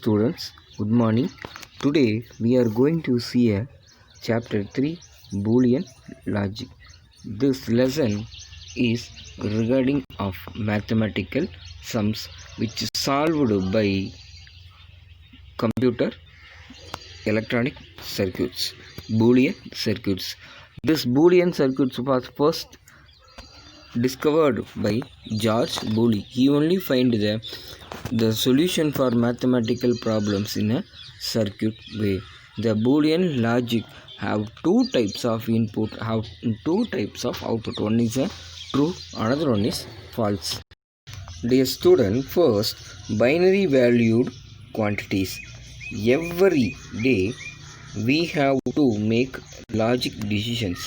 students, good morning. Today we are going to see a chapter 3 Boolean logic. This lesson is regarding of mathematical sums which is solved by computer electronic circuits, Boolean circuits. This Boolean circuits was first discovered by George Boole. He only find the solution for mathematical problems in a circuit way. The Boolean logic have two types of input, have two types of output. One is a true, another one is false. Dear student, first binary valued quantities. Every day we have to make logic decisions.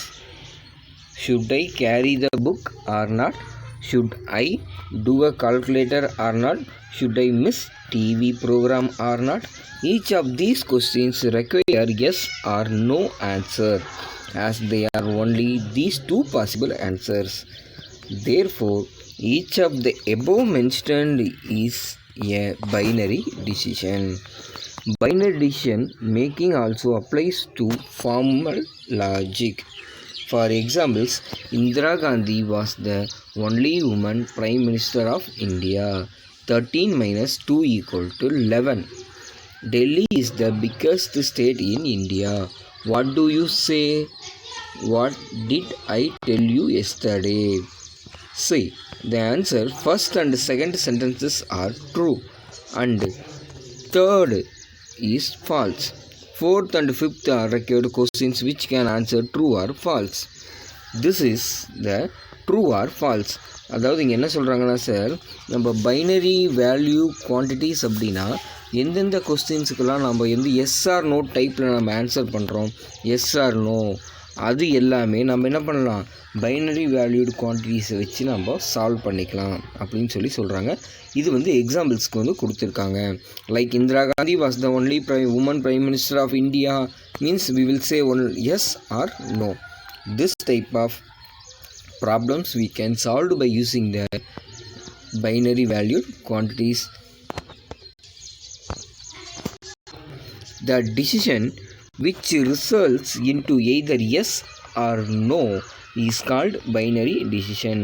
Should I carry the book or not? Should I do a calculator or not? Should I miss TV program or not? Each of these questions require yes or no answer, as they are only these two possible answers. Therefore, each of the above mentioned is a binary decision. Binary decision making also applies to formal logic. For examples, Indira Gandhi was the only woman Prime Minister of India. 13 minus 2 equal to 11. Delhi is the biggest state in India. What do you say? What did I tell you yesterday? See, the answer first and second sentences are true and third is false. Fourth and fifth are required questions which can answer true or false. This is the true or false. அதாவது இங்கே என்ன சொல்கிறாங்கன்னா sir, நம்ம binary value quantities அப்படின்னா எந்தெந்த கொஸ்டின்ஸுக்கெல்லாம் நம்ம S or no டைப்பில் நம்ம ஆன்சர் பண்ணுறோம், எஸ் ஆர் நோ, அது எல்லாமே நம்ம என்ன பண்ணலாம், பைனரி வேல்யூடு குவான்டிட்டிஸை வச்சு நம்ம சால்வ் பண்ணிக்கலாம் அப்படின்னு சொல்கிறாங்க. இது எக்ஸாம்பிள்ஸ்க்கு கொடுத்துருக்காங்க. Like Indira Gandhi was the only woman prime minister of India means we will say one yes or no. This type of problems we can solve by using the binary valued quantities. The decision which results into either yes or no is called binary decision.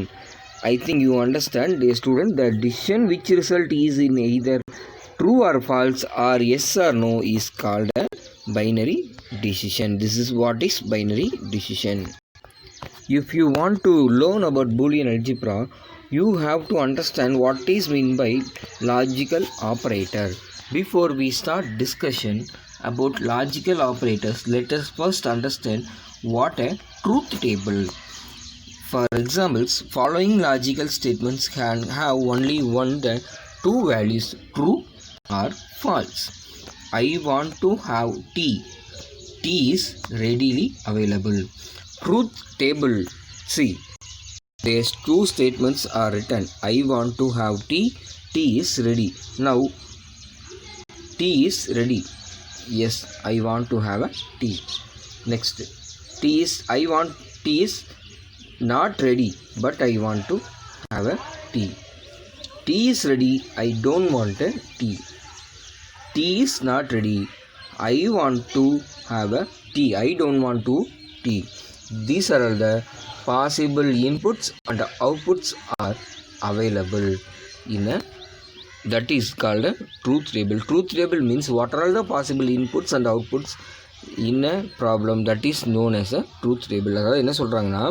I think you understand, dear student. The decision which result is in either true or false or yes or no is called a binary decision. This is what is binary decision. If you want to learn about Boolean algebra, you have to understand what is meant by logical operator. Before we start discussion about logical operators, let us first understand what a truth table. For examples, following logical statements can have only one the two values, true or false. I want to have tea. Tea is readily available. Truth table. See, these two statements are written. I want to have tea. Tea is ready. Now, tea is ready. Yes, I want to have a tea. Next, I want tea is not ready, but I want to have a tea. Tea is ready. I don't want a tea. Tea is not ready. I want to have a tea. I don't want to tea. These are all the possible inputs and outputs are available in a, that is called a truth table. Truth table means what are all the possible inputs and outputs in a problem, that is known as a truth table. அதாவது என்ன சொல்கிறாங்கன்னா,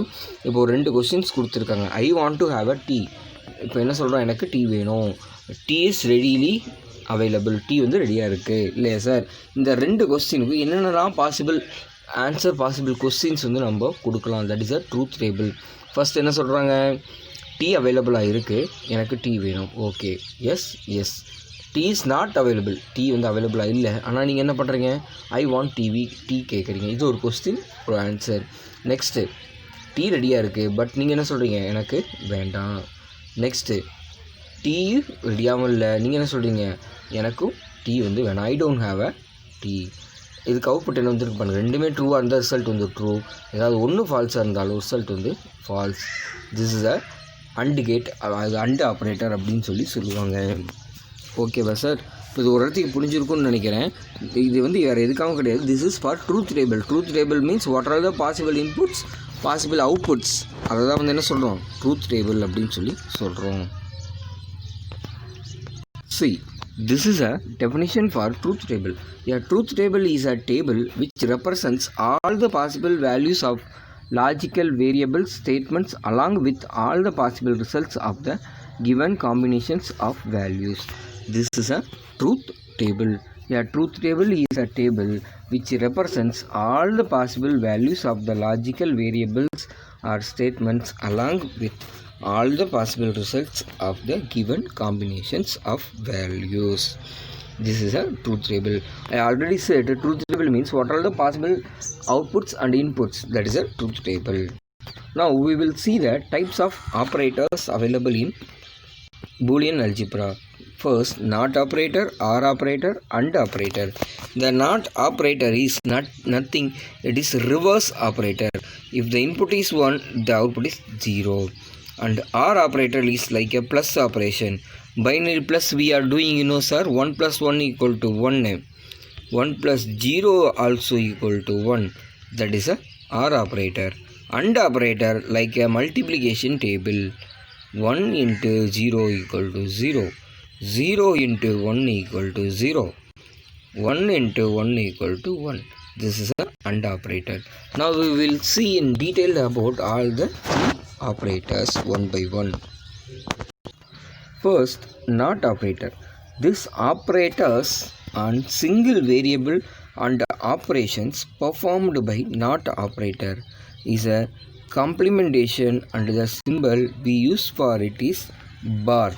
இப்போ ரெண்டு questions கொடுத்துருக்காங்க. I want to have a tea. இப்போ என்ன சொல்கிறோம், எனக்கு டீ வேணும். Tea is readily available. Tea ரெடியாக இருக்குது இல்லையா சார்? இந்த ரெண்டு கொஸ்டினுக்கு என்னென்னலாம் பாசிபிள் ஆன்சர் பாசிபிள் கொஸ்டின்ஸ் நம்ம கொடுக்கலாம். That is a truth table. First என்ன சொல்கிறாங்க, டீ அவைலபிளாக இருக்குது, எனக்கு டீ வேணும். Okay, yes yes. Tea is not available. Tea அவைலபிளாக இல்லை, ஆனால் நீங்கள் என்ன பண்ணுறீங்க, ஐ வாண்ட் டீ கேட்குறீங்க. இது ஒரு கொஸ்டின், ஒரு ஆன்சர். நெக்ஸ்ட்டு, டீ ரெடியாக இருக்குது, பட் நீங்கள் என்ன சொல்கிறீங்க, எனக்கு வேண்டாம். நெக்ஸ்ட்டு, டீ ரெடியாகவும் இல்லை, நீங்கள் என்ன சொல்கிறீங்க, எனக்கும் டீ வேணாம். I don't have a tea. இதுக்கு அவுட்புட் என்ன வந்துருக்கு பாருங்கள், ரெண்டுமே ட்ரூவாக இருந்தால் ரிசல்ட் ட்ரூ, ஏதாவது ஒன்று ஃபால்ஸாக இருந்தாலும் result false. This is a AND gate, அது அண்ட் ஆப்ரேட்டர் அப்படின்னு சொல்லுவாங்க. ஓகேவா சார்? இது ஒரு இடத்துக்கு புரிஞ்சிருக்கும்னு நினைக்கிறேன். இது வந்து வேறு எதுக்காகவும் கிடையாது. This is for truth table. Truth table means what are the possible inputs, possible outputs, அதை தான் வந்து என்ன சொல்கிறோம், ட்ரூத் டேபிள் அப்படின்னு சொல்லி சொல்கிறோம். See, this is a definition for truth table. A truth table is a table which represents all the possible values of logical variable statements along with all the possible results of the given combinations of values. This is a truth table. A truth table is a table which represents all the possible values of the logical variables or statements along with all the possible results of the given combinations of values. This is a truth table. I already said a truth table means what are the possible outputs and inputs. That is a truth table. Now we will see the types of operators available in Boolean algebra. First, not operator, or operator, and operator. The not operator is nothing. It is reverse operator. If the input is 1, the output is 0. And or operator is like a plus operation. Binary plus we are doing, sir, 1 plus 1 equal to 1. 1 plus 0 also equal to 1. That is a or operator. And operator like a multiplication table. 1 into 0 equal to 0. 0 into 1 equal to 0. 1 into 1 equal to 1. This is a AND operator. Now we will see in detail about all the operators one by one. First, not operator. This operators on single variable and operations performed by not operator is a complementation, and the symbol we use for it is bar.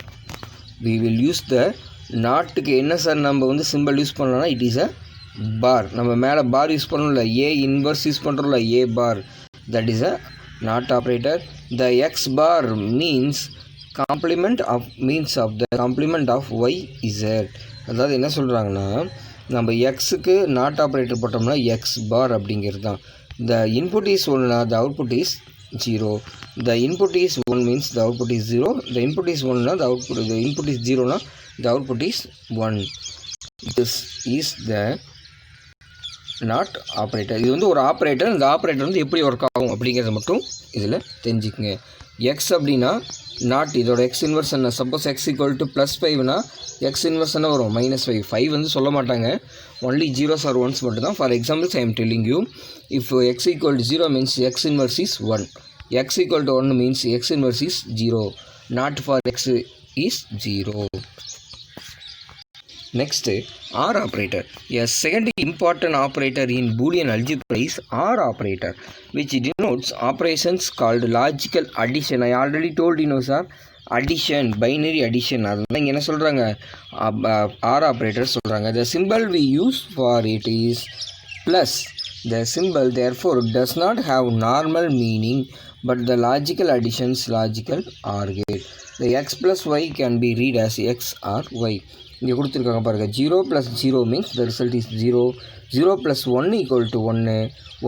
We will use the நாட்டுக்கு என்ன sir நம்ம வந்து simple use பண்ணோம்னா it is a bar. நம்ம மேலே bar use பண்ணோம்ல, A inverse use பண்ணுறோம்ல, A bar, that is a not operator. The X bar means complement of the complement of Y Z. அதாவது என்ன சொல்கிறாங்கன்னா, நம்ம எக்ஸுக்கு நாட் ஆப்ரேட்டர் போட்டோம்னா எக்ஸ் பார் அப்படிங்கிறது தான். த இன்புட் இஸ் ஒன்றுனா the output is 0. The input is 1 means the output is 0. The input is 1 na the input is 0 na the output is 1. This is the not operator. இது வந்து ஒரு operator. இந்த operator வந்து எப்படி work ஆகும் அப்படிங்கிறத மட்டும் இதில் தெரிஞ்சுக்குங்க. எக்ஸ் அப்படின்னா நாட், இதோட எக்ஸ் இன்வர்ஸ் என்ன, suppose X equal to plus 5னா எக்ஸ் இன்வர்ஸ் என்ன வரும், -5. 5 வந்து சொல்ல மாட்டாங்க, ஒன்லி ஜீரோஸ் ஆர் ஒன்ஸ் மட்டும் தான். For examples I am telling you, if X equal to 0 means X inverse is 1. x equal to 1 means x inverse is 0. Not for x is 0. Next, OR operator. A second important operator in Boolean algebra is OR operator, which denotes operations called logical addition. I already told sir, addition, binary addition. அதெல்லாம் இங்கே என்ன சொல்கிறாங்க, OR operator சொல்கிறாங்க. The symbol we use for it is plus. The symbol therefore does not have normal meaning, but the logical addition's logical OR gate. The x plus y can be read as x or y. இங்கே கொடுத்துருக்காங்க பாருங்க, 0 plus 0 means the result is 0. 0 plus 1 equal to 1.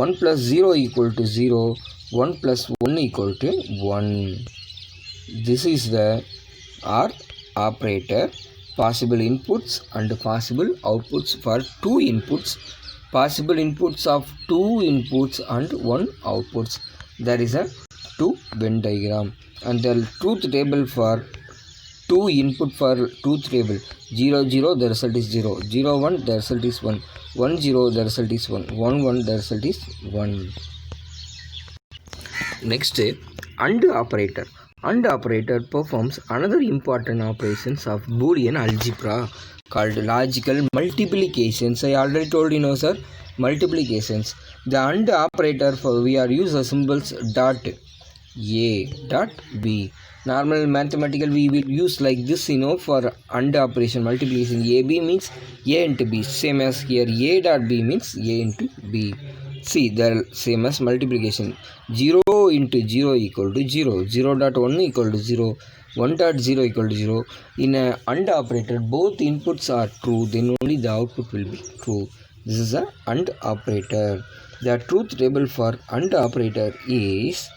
1 plus 0 equal to 0. 1 plus 1 equal to 1. This is the OR operator. Possible inputs and possible outputs for 2 inputs. Possible inputs of 2 inputs and 1 outputs. That is a 2 Venn diagram. And the truth table for 2 input for truth table, 0 0 the result is 0, 0 1 the result is 1, 1 0 the result is 1, 1 1 the result is 1. Next, AND operator. AND operator performs another important operations of Boolean algebra called logical multiplications. I already told sir, multiplications. The AND operator for we are use the symbols dot A, dot B. Normal mathematical we will use like this for AND operation multiplication. AB means A into B, same as here A dot B means A into B. See, the same as multiplication. 0 into 0 equal to 0, 0 dot 1 equal to 0, 1 dot 0 equal to 0. In a AND operator both inputs are true, then only the output will be true. This is a AND operator. The truth table for AND operator is,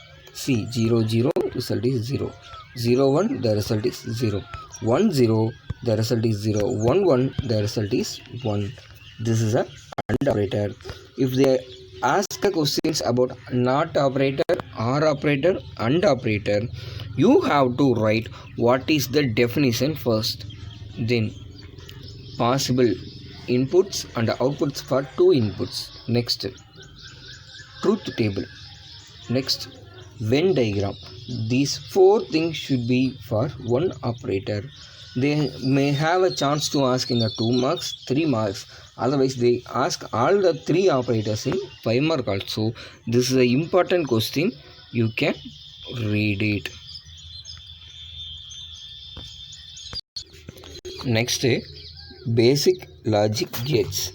see, 0 0 result is 0, 0 1 the result is 0, 1 0 the result is 0. 1 1, the result is 1. This is a AND operator. If they ask questions about NOT operator, OR operator, AND operator, you have to write what is the definition first, then possible inputs and outputs for two inputs. Next, truth table. Next, Venn diagram. These four things should be for one operator. They may have a chance to ask in the 2 marks, 3 marks. Otherwise, they ask all the 3 operators in 5 mark also. This is an important question. You can read it. Next, basic logic gates.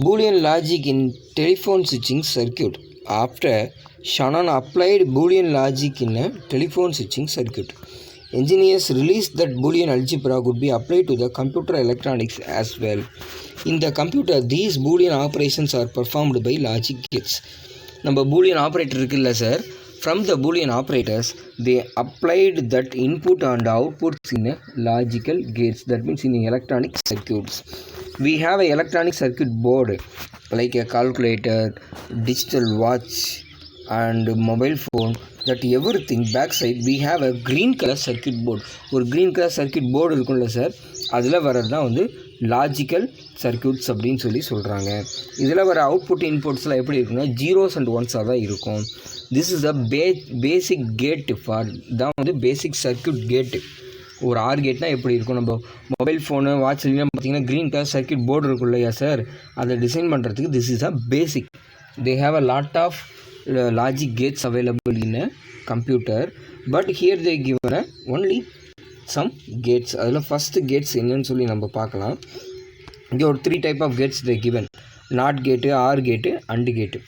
Boolean logic in telephone switching circuit. After Shannon applied Boolean logic in a telephone switching circuit, engineers released that Boolean algebra could be applied to the computer electronics as well. In the computer, these Boolean operations are performed by logic gates. Number Boolean operator இருக்குல்ல sir, from the Boolean operators, they applied that input and outputs in a logical gates. That means in electronic circuits. We have an electronic circuit board like a calculator, digital watch and mobile phone. That everything backside we have a green color circuit board. ஒரு green color circuit board இருக்கும்ல sir, அதில் வர்றது தான் வந்து logical circuits அப்படின்னு சொல்கிறாங்க. இதில் வர அவுட்புட் இன்புட்ஸ்லாம் எப்படி இருக்குன்னா ஜீரோஸ் அண்ட் ஒன்ஸாக தான் இருக்கும். This is a basic gate for தான் வந்து பேசிக் சர்க்யூட் கேட்டு. ஒரு ஆர் கேட்னா எப்படி இருக்கும், நம்ம மொபைல் ஃபோனு வாட்ச்லாம் பார்த்தீங்கன்னா க்ரீன் கலர் சர்க்யூட் போர்டு இருக்கும் இல்லையா சார், அதை டிசைன் பண்ணுறதுக்கு this is a basic. They have a lot of logic gates available in a computer, but here they given only some gates. அதில் first gates என்னன்னு சொல்லி நம்ம பார்க்கலாம். இங்கே ஒரு 3 type of gates they given. NOT gate, R gate, AND gate.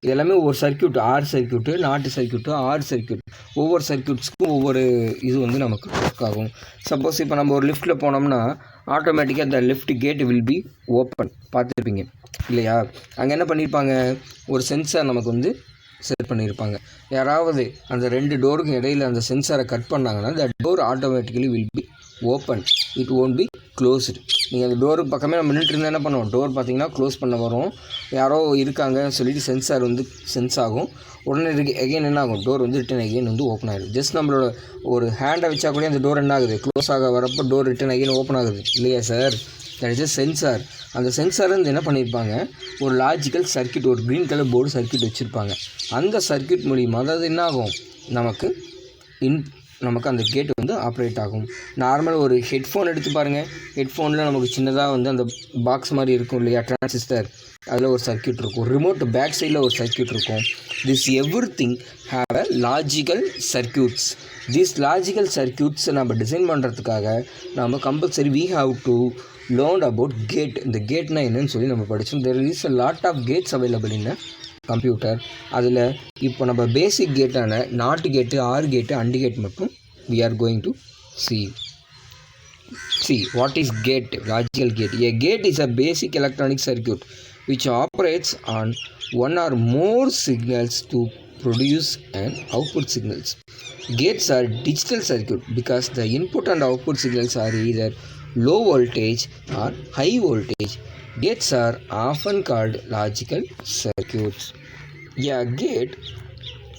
இது எல்லாமே ஒவ்வொரு circuit, OR circuit, NOT circuit, OR circuit. ஒவ்வொரு சர்க்யூட்ஸ்க்கும் ஒவ்வொரு இது வந்து நமக்கு ஒர்க் ஆகும். சப்போஸ் இப்போ நம்ம ஒரு லிஃப்ட்டில் போனோம்னா ஆட்டோமேட்டிக்காக அந்த lift gate will be open, பார்த்துருப்பீங்க இல்லையா? அங்கே என்ன பண்ணியிருப்பாங்க, ஒரு சென்சார் நமக்கு வந்து செட் பண்ணியிருப்பாங்க. யாராவது அந்த 2 டோருக்கும் இடையில் அந்த சென்சாரை கட் பண்ணாங்கன்னா the door automatically will be open, it won't be closed. நீங்கள் அந்த டோருக்கு பக்கமே நம்ம நின்றுட்டு இருந்தால் என்ன பண்ணுவோம், டோர் பார்த்தீங்கன்னா க்ளோஸ் பண்ண வரும், யாரோ இருக்காங்க சொல்லிட்டு சென்சார் வந்து சென்ஸ் ஆகும். உடனே எகைன் என்ன ஆகும், டோர் வந்து ரிட்டன் எகைன் வந்து ஓப்பன் ஆகிடும். ஜஸ்ட் நம்மளோட ஒரு ஹேண்டை வச்சா கூட அந்த டோர் என்ன ஆகுது, க்ளோஸ் ஆக வரப்போ டோர் ரிட்டன் எகைன் ஓப்பன் ஆகுது இல்லையா sir? That is a sensor. அந்த சென்சார் வந்து என்ன பண்ணியிருப்பாங்க, ஒரு லாஜிக்கல் சர்க்யூட், ஒரு க்ரீன் கலர் போர்டு சர்க்யூட் வச்சுருப்பாங்க. அந்த சர்க்யூட் மூலிமா அதாவது என்ன ஆகும், நமக்கு அந்த கேட் வந்து ஆப்ரேட் ஆகும். நார்மல் ஒரு ஹெட்ஃபோன் எடுத்து பாருங்கள், ஹெட்ஃபோனில் நமக்கு சின்னதாக வந்து அந்த பாக்ஸ் மாதிரி இருக்கும் இல்லையா, டிரான்சிஸ்டர், அதில் ஒரு சர்க்யூட் இருக்கும். ரிமோட் பேக் சைடில் ஒரு சர்க்யூட் இருக்கும். This everything have a logical circuits. This logical சர்க்யூட்ஸை நம்ம டிசைன் பண்ணுறதுக்காக நம்ம compulsory we have to learn about gate. இந்த கேட்னா என்னன்னு சொல்லி நம்ம படித்தோம். There is a lot of gates available in computer. அதில் இப்போ நம்ம பேசிக் கேட்டான not gate, R gate, and gate மட்டும் we are going to see what is gate, logical gate. A gate is a basic electronic circuit which operates on one or more signals to produce an output signals. Gates are digital circuit because the input and output signals are either low voltage or high voltage. Gates are often called logical circuits. A gate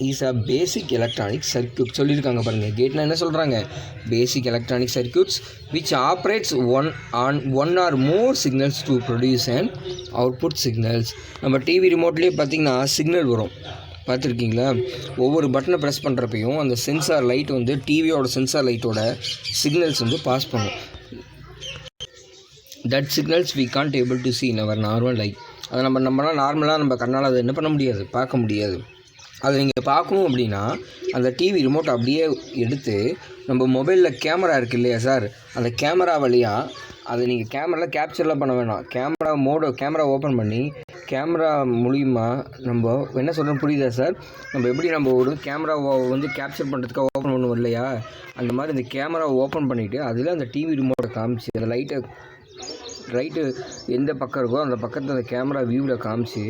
is a basic electronic circuit. சொல்லியிருக்காங்க பாருங்கள், கேட்னா என்ன சொல்கிறாங்க, basic electronic circuits which operates on one or more signals to produce an output signals. நம்ம TV ரிமோட்லேயே பார்த்திங்கன்னா signal வரும், பார்த்துருக்கீங்களா? ஒவ்வொரு பட்டனை ப்ரெஸ் பண்ணுறப்பையும் அந்த சென்சார் லைட் வந்து டிவியோட சென்சார் லைட்டோட சிக்னல்ஸ் வந்து பாஸ் பண்ணும். That signals we can't able to see in our normal life. அதை நம்மளால் நார்மலாக நம்ம கண்ணால் அதை என்ன பண்ண முடியாது, பார்க்க முடியாது. அதை நீங்கள் பார்க்கணும் அப்படின்னா அந்த டிவி ரிமோட் அப்படியே எடுத்து நம்ம மொபைலில் கேமரா இருக்குது இல்லையா சார், அந்த கேமரா வழியாக அதை நீங்கள் கேமராவில் கேப்சர்லாம் பண்ண வேணாம், கேமரா ஓப்பன் பண்ணி கேமரா மூலிமா நம்ம என்ன சொல்கிறோம் புரியுதா சார்? நம்ம ஒரு கேமராவை வந்து கேப்சர் பண்ணுறதுக்காக ஓப்பன் பண்ணுவோம் இல்லையா, அந்த மாதிரி இந்த கேமராவை ஓப்பன் பண்ணிவிட்டு அதில் அந்த டிவி ரிமோட்டை காமிச்சு அந்த லைட்டை ரைட்டு எந்த பக்கம் இருக்கோ அந்த பக்கத்தில் அந்த கேமரா வியூவில் காமிச்சு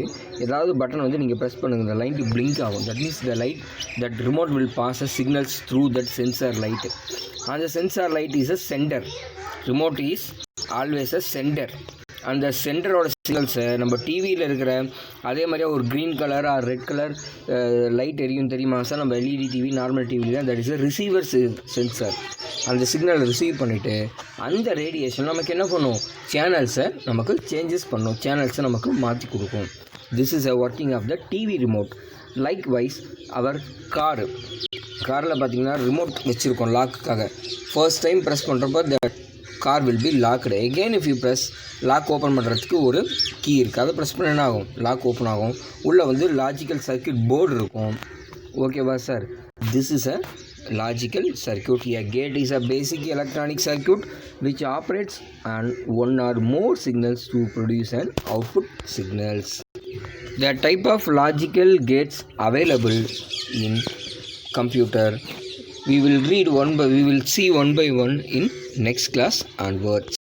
ஏதாவது பட்டன் வந்து நீங்கள் ப்ரெஸ் பண்ணுங்கள், இந்த லைட் பிளிங்க் ஆகும். That means the light that remote will pass a signals through that sensor light. அந்த sensor light is a center. Remote is always a center. அந்த சென்டரோட சிக்னல்ஸை நம்ம டிவியில் இருக்கிற அதே மாதிரியே ஒரு green colour or red colour light எரியும் தெரியுமா சார்? நம்ம எல்இடி டிவி நார்மல் டிவி தான். That is a receiver sensor. அந்த சிக்னலை ரிசீவ் பண்ணிவிட்டு அந்த ரேடியேஷன் நமக்கு என்ன பண்ணும்? சேனல்ஸை நமக்கு சேஞ்சஸ் பண்ணும், சேனல்ஸை நமக்கு மாற்றி கொடுக்கும். This is a working of the TV remote. Likewise our காரில் பார்த்தீங்கன்னா ரிமோட் வச்சுருக்கோம் லாக்குக்காக. ஃபர்ஸ்ட் டைம் ப்ரெஸ் பண்ணுறப்போ the car will be locked. Again if you press lock open பண்ணுறதுக்கு ஒரு கீ இருக்குது, அதை ப்ரெஸ் பண்ண என்ன ஆகும்? லாக் ஓப்பன் ஆகும். உள்ளே வந்து லாஜிக்கல் சர்க்யூட் போர்டு இருக்கும். ஓகேவா sir? This is a logical circuit. A gate is a basic electronic circuit which operates on one or more signals to produce an output signals. The type of logical gates available in computer we will see one by one in next class onwards.